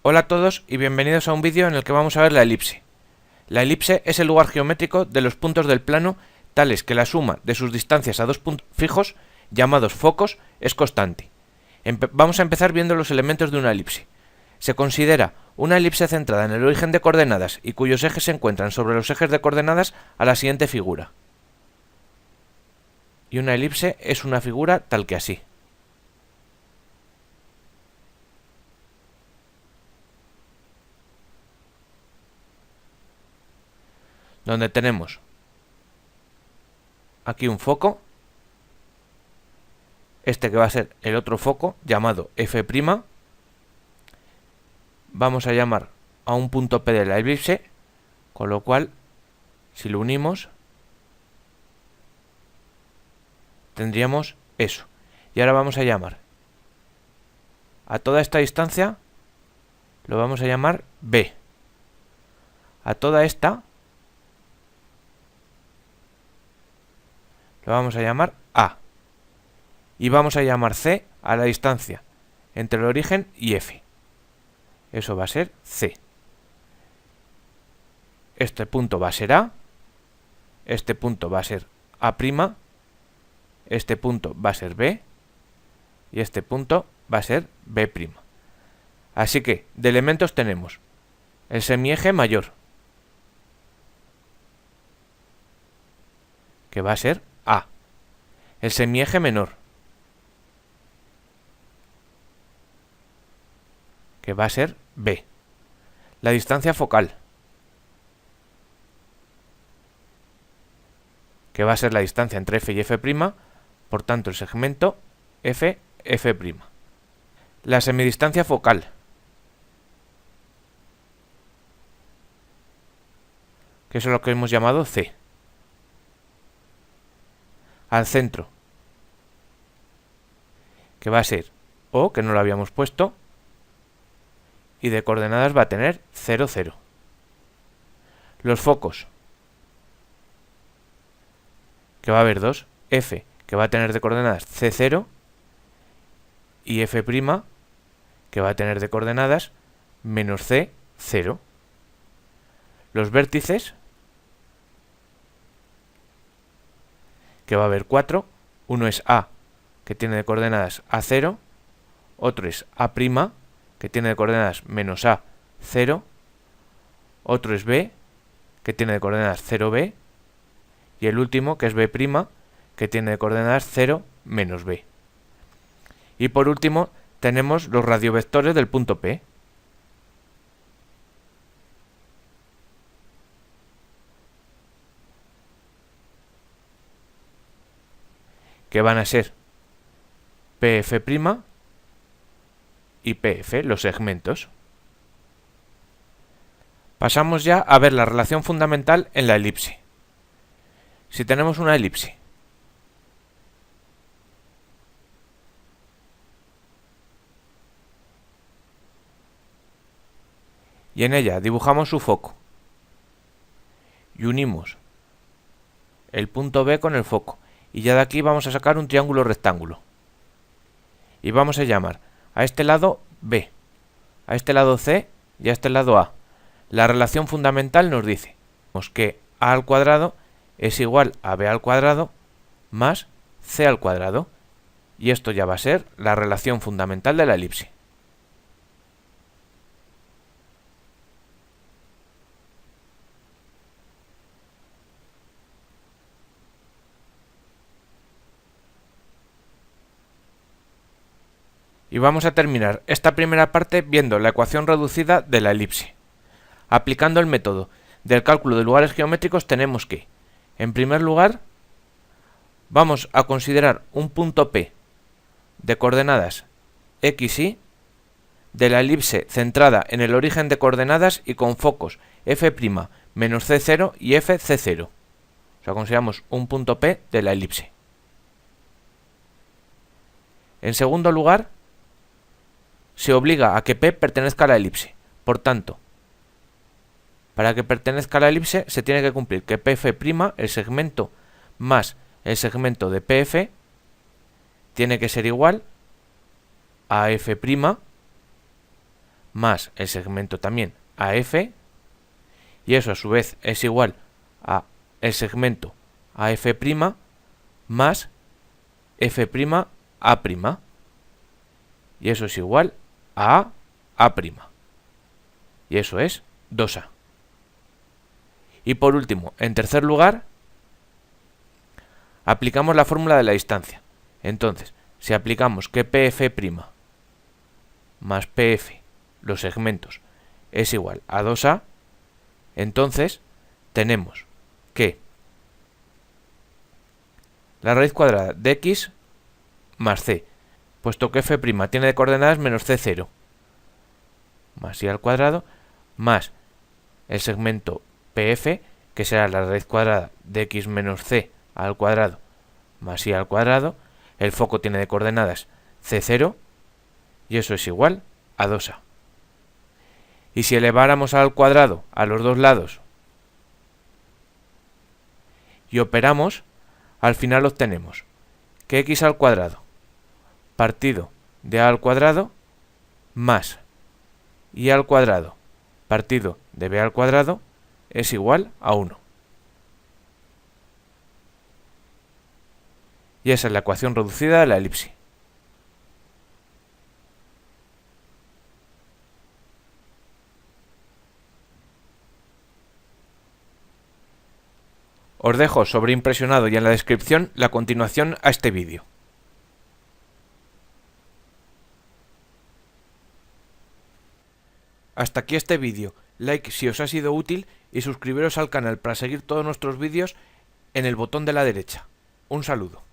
Hola a todos y bienvenidos a un vídeo en el que vamos a ver la elipse. La elipse es el lugar geométrico de los puntos del plano tales que la suma de sus distancias a dos puntos fijos, llamados focos, es constante. Vamos a empezar viendo los elementos de una elipse. Se considera una elipse centrada en el origen de coordenadas y cuyos ejes se encuentran sobre los ejes de coordenadas a la siguiente figura. Y una elipse es una figura tal que así. Donde tenemos aquí un foco, este que va a ser el otro foco llamado F', vamos a llamar a un punto P de la elipse, con lo cual si lo unimos tendríamos eso. Y ahora vamos a llamar a toda esta distancia, lo vamos a llamar B. A toda esta lo vamos a llamar A. Y vamos a llamar C a la distancia entre el origen y F. Eso va a ser C. Este punto va a ser A. Este punto va a ser A'. Este punto va a ser B. Y este punto va a ser B'. Así que de elementos tenemos el semieje mayor, que va a ser A. El semieje menor, que va a ser B. La distancia focal, que va a ser la distancia entre F y F', por tanto el segmento F, F'. La semidistancia focal, que es lo que hemos llamado C. Al centro, que va a ser O, que no lo habíamos puesto, y de coordenadas va a tener 0, 0. Los focos, que va a haber dos, F, que va a tener de coordenadas C0, y F', que va a tener de coordenadas menos C, 0. Los vértices, que va a haber 4, uno es A, que tiene de coordenadas A0, otro es A', que tiene de coordenadas menos A, 0, otro es B, que tiene de coordenadas 0B, y el último, que es B', que tiene de coordenadas 0, menos B. Y por último, tenemos los radiovectores del punto P. Que van a ser PF' y PF, los segmentos. Pasamos ya a ver la relación fundamental en la elipse. Si tenemos una elipse y en ella dibujamos su foco y unimos el punto B con el foco, y ya de aquí vamos a sacar un triángulo rectángulo y vamos a llamar a este lado B, a este lado C y a este lado A. La relación fundamental nos dice que A al cuadrado es igual a B al cuadrado más C al cuadrado, y esto ya va a ser la relación fundamental de la elipse. Y vamos a terminar esta primera parte viendo la ecuación reducida de la elipse. Aplicando el método del cálculo de lugares geométricos tenemos que, en primer lugar, vamos a considerar un punto P de coordenadas x, y de la elipse centrada en el origen de coordenadas y con focos F' menos C0 y F, C0. O sea, consideramos un punto P de la elipse. En segundo lugar, se obliga a que P pertenezca a la elipse. Por tanto, para que pertenezca a la elipse se tiene que cumplir que PF', el segmento más el segmento de PF, tiene que ser igual a F' más el segmento también AF, y eso a su vez es igual a el segmento AF' más F'A', y eso es igual a A', y eso es 2A. Y por último, en tercer lugar, aplicamos la fórmula de la distancia. Entonces, si aplicamos que PF' más PF, los segmentos, es igual a 2A, entonces tenemos que la raíz cuadrada de x más c, puesto que f' tiene de coordenadas menos c0, más y al cuadrado, más el segmento pf, que será la raíz cuadrada de x menos c al cuadrado más y al cuadrado, el foco tiene de coordenadas c0, y eso es igual a 2a. Y si eleváramos al cuadrado a los dos lados y operamos, al final obtenemos que x al cuadrado partido de a al cuadrado más y al cuadrado partido de b al cuadrado es igual a 1. Y esa es la ecuación reducida de la elipse. Os dejo sobreimpresionado y en la descripción la continuación a este vídeo. Hasta aquí este vídeo. Like si os ha sido útil y suscribiros al canal para seguir todos nuestros vídeos en el botón de la derecha. Un saludo.